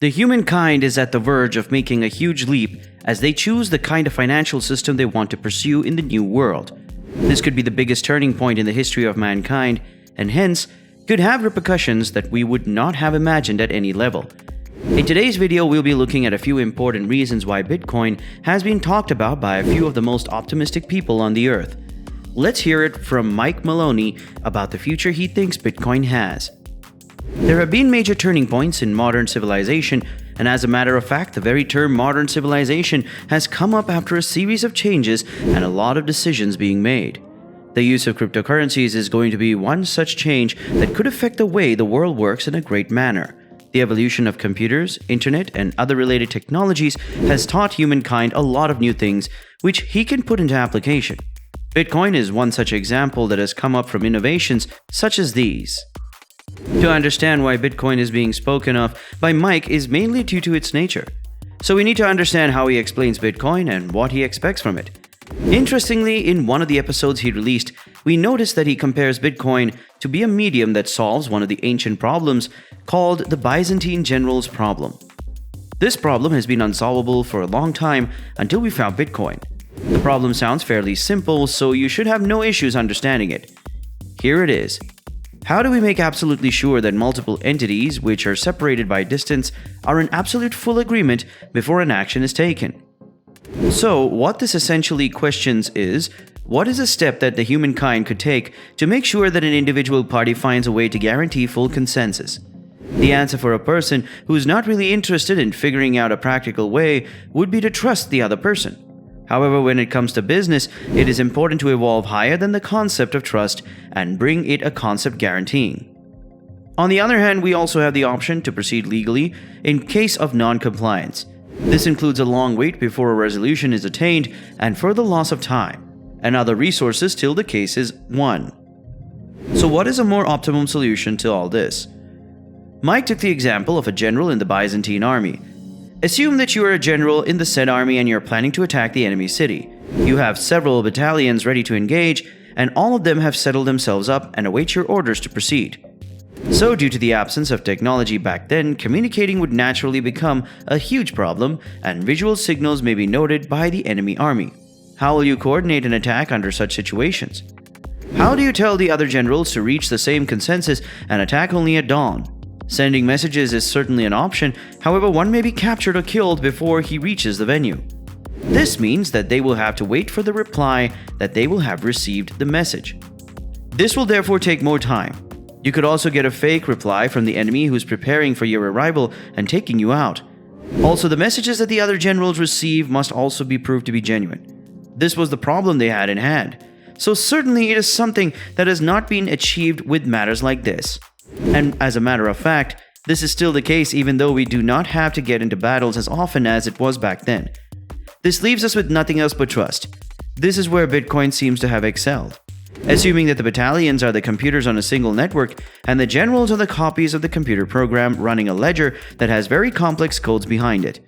The humankind is at the verge of making a huge leap as they choose the kind of financial system they want to pursue in the new world. This could be the biggest turning point in the history of mankind, and hence could have repercussions that we would not have imagined at any level. In today's video, we'll be looking at a few important reasons why Bitcoin has been talked about by a few of the most optimistic people on the earth. Let's hear it from Mike Maloney about the future he thinks Bitcoin has. There have been major turning points in modern civilization, and as a matter of fact, the very term modern civilization has come up after a series of changes and a lot of decisions being made. The use of cryptocurrencies is going to be one such change that could affect the way the world works in a great manner. The evolution of computers, internet, and other related technologies has taught humankind a lot of new things which he can put into application. Bitcoin is one such example that has come up from innovations such as these. To understand why Bitcoin is being spoken of by Mike is mainly due to its nature. So we need to understand how he explains Bitcoin and what he expects from it. Interestingly, in one of the episodes he released, we noticed that he compares Bitcoin to be a medium that solves one of the ancient problems called the Byzantine generals problem. This problem has been unsolvable for a long time until we found Bitcoin. The problem sounds fairly simple, so you should have no issues understanding it. Here it is. How do we make absolutely sure that multiple entities, which are separated by distance, are in absolute full agreement before an action is taken? So, what this essentially questions is, what is a step that the humankind could take to make sure that an individual party finds a way to guarantee full consensus? The answer for a person who is not really interested in figuring out a practical way would be to trust the other person. However, when it comes to business, it is important to evolve higher than the concept of trust and bring it a concept guaranteeing. On the other hand, we also have the option to proceed legally in case of non-compliance. This includes a long wait before a resolution is attained and further loss of time and other resources till the case is won. So what is a more optimum solution to all this? Mike took the example of a general in the Byzantine army. Assume that you are a general in the said army and you're planning to attack the enemy city. You have several battalions ready to engage, and all of them have settled themselves up and await your orders to proceed. So, due to the absence of technology back then, communicating would naturally become a huge problem, and visual signals may be noted by the enemy army. How will you coordinate an attack under such situations? How do you tell the other generals to reach the same consensus and attack only at dawn? Sending messages is certainly an option, however, one may be captured or killed before he reaches the venue. This means that they will have to wait for the reply that they will have received the message. This will therefore take more time. You could also get a fake reply from the enemy who's preparing for your arrival and taking you out. Also, the messages that the other generals receive must also be proved to be genuine. This was the problem they had in hand. So certainly it is something that has not been achieved with matters like this. And as a matter of fact, this is still the case even though we do not have to get into battles as often as it was back then. This leaves us with nothing else but trust. This is where Bitcoin seems to have excelled. Assuming that the battalions are the computers on a single network and the generals are the copies of the computer program running a ledger that has very complex codes behind it.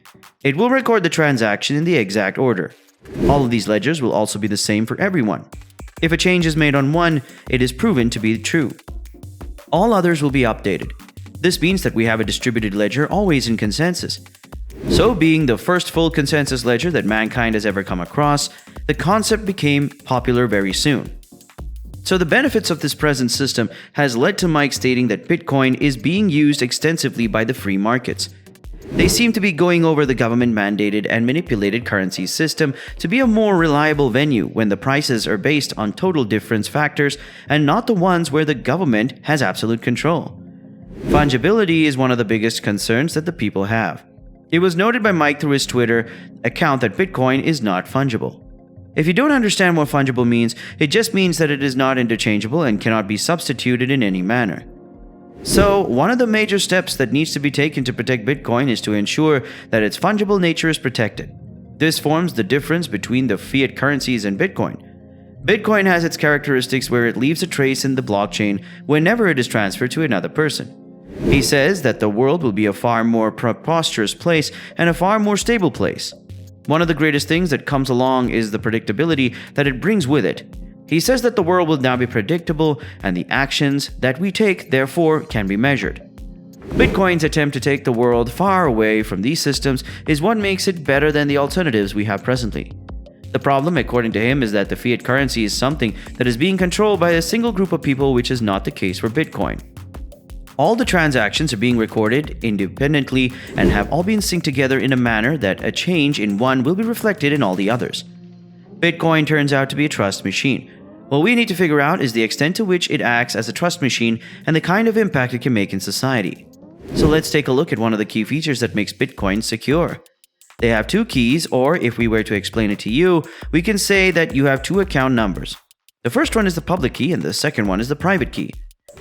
It will record the transaction in the exact order. All of these ledgers will also be the same for everyone. If a change is made on one, it is proven to be true. All others will be updated. This means that we have a distributed ledger always in consensus. So, being the first full consensus ledger that mankind has ever come across, the concept became popular very soon. So the benefits of this present system has led to Mike stating that Bitcoin is being used extensively by the free markets. They seem to be going over the government-mandated and manipulated currency system to be a more reliable venue when the prices are based on total difference factors and not the ones where the government has absolute control. Fungibility is one of the biggest concerns that the people have. It was noted by Mike through his Twitter account that Bitcoin is not fungible. If you don't understand what fungible means, it just means that it is not interchangeable and cannot be substituted in any manner. So, one of the major steps that needs to be taken to protect Bitcoin is to ensure that its fungible nature is protected. This forms the difference between the fiat currencies and Bitcoin. Bitcoin has its characteristics where it leaves a trace in the blockchain whenever it is transferred to another person. He says that the world will be a far more prosperous place and a far more stable place. One of the greatest things that comes along is the predictability that it brings with it. He says that the world will now be predictable and the actions that we take, therefore, can be measured. Bitcoin's attempt to take the world far away from these systems is what makes it better than the alternatives we have presently. The problem, according to him, is that the fiat currency is something that is being controlled by a single group of people, which is not the case for Bitcoin. All the transactions are being recorded independently and have all been synced together in a manner that a change in one will be reflected in all the others. Bitcoin turns out to be a trust machine. What we need to figure out is the extent to which it acts as a trust machine and the kind of impact it can make in society. So let's take a look at one of the key features that makes Bitcoin secure. They have two keys, or if we were to explain it to you, we can say that you have two account numbers. The first one is the public key and the second one is the private key.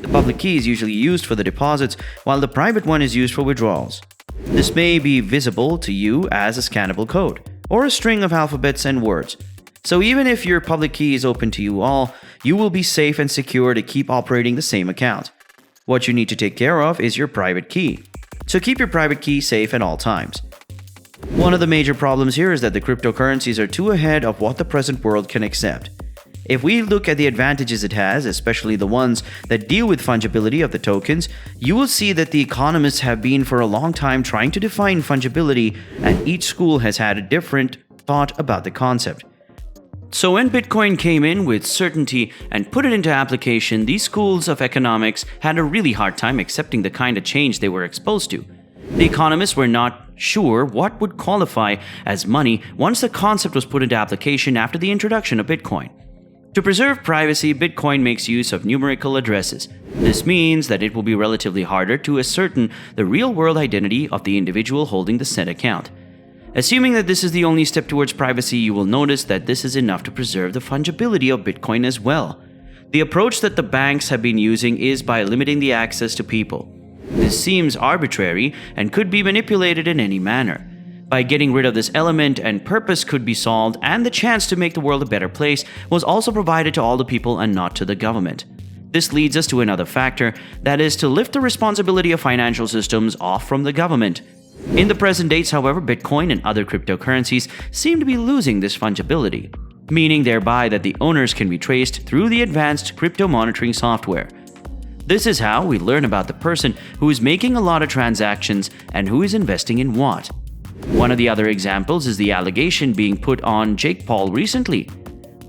The public key is usually used for the deposits, while the private one is used for withdrawals. This may be visible to you as a scannable code, or a string of alphabets and words. So even if your public key is open to you all, you will be safe and secure to keep operating the same account. What you need to take care of is your private key. So keep your private key safe at all times. One of the major problems here is that the cryptocurrencies are too ahead of what the present world can accept. If we look at the advantages it has, especially the ones that deal with fungibility of the tokens, you will see that the economists have been for a long time trying to define fungibility, and each school has had a different thought about the concept. So when Bitcoin came in with certainty and put it into application, these schools of economics had a really hard time accepting the kind of change they were exposed to. The economists were not sure what would qualify as money once the concept was put into application after the introduction of Bitcoin. To preserve privacy, Bitcoin makes use of numerical addresses. This means that it will be relatively harder to ascertain the real-world identity of the individual holding the said account. Assuming that this is the only step towards privacy, you will notice that this is enough to preserve the fungibility of Bitcoin as well. The approach that the banks have been using is by limiting the access to people. This seems arbitrary and could be manipulated in any manner. By getting rid of this element, and purpose could be solved, and the chance to make the world a better place was also provided to all the people and not to the government. This leads us to another factor, that is to lift the responsibility of financial systems off from the government. In the present days, however, Bitcoin and other cryptocurrencies seem to be losing this fungibility, meaning thereby that the owners can be traced through the advanced crypto monitoring software. This is how we learn about the person who is making a lot of transactions and who is investing in what. One of the other examples is the allegation being put on Jake Paul recently.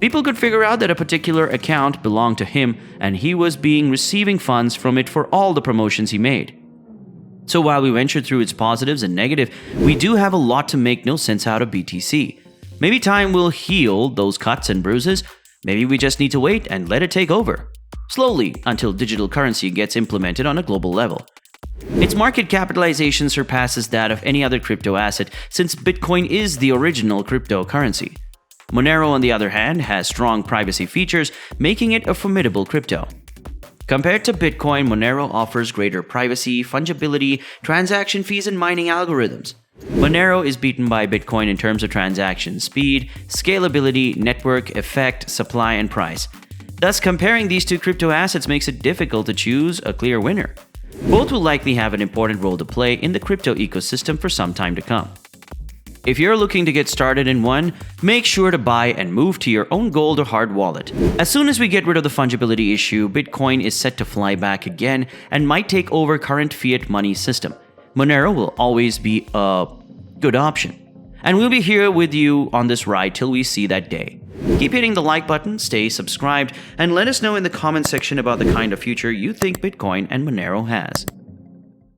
People could figure out that a particular account belonged to him and he was receiving funds from it for all the promotions he made. So while we ventured through its positives and negatives, we do have a lot to make no sense out of BTC. Maybe time will heal those cuts and bruises. Maybe we just need to wait and let it take over. Slowly, until digital currency gets implemented on a global level. Its market capitalization surpasses that of any other crypto asset, since Bitcoin is the original cryptocurrency. Monero, on the other hand, has strong privacy features, making it a formidable crypto. Compared to Bitcoin, Monero offers greater privacy, fungibility, transaction fees, and mining algorithms. Monero is beaten by Bitcoin in terms of transaction speed, scalability, network effect, supply, and price. Thus, comparing these two crypto assets makes it difficult to choose a clear winner. Both will likely have an important role to play in the crypto ecosystem for some time to come. If you're looking to get started in one, make sure to buy and move to your own gold or hard wallet. As soon as we get rid of the fungibility issue, Bitcoin is set to fly back again and might take over current fiat money system. Monero will always be a good option. And we'll be here with you on this ride till we see that day. Keep hitting the like button, stay subscribed, and let us know in the comment section about the kind of future you think Bitcoin and Monero has.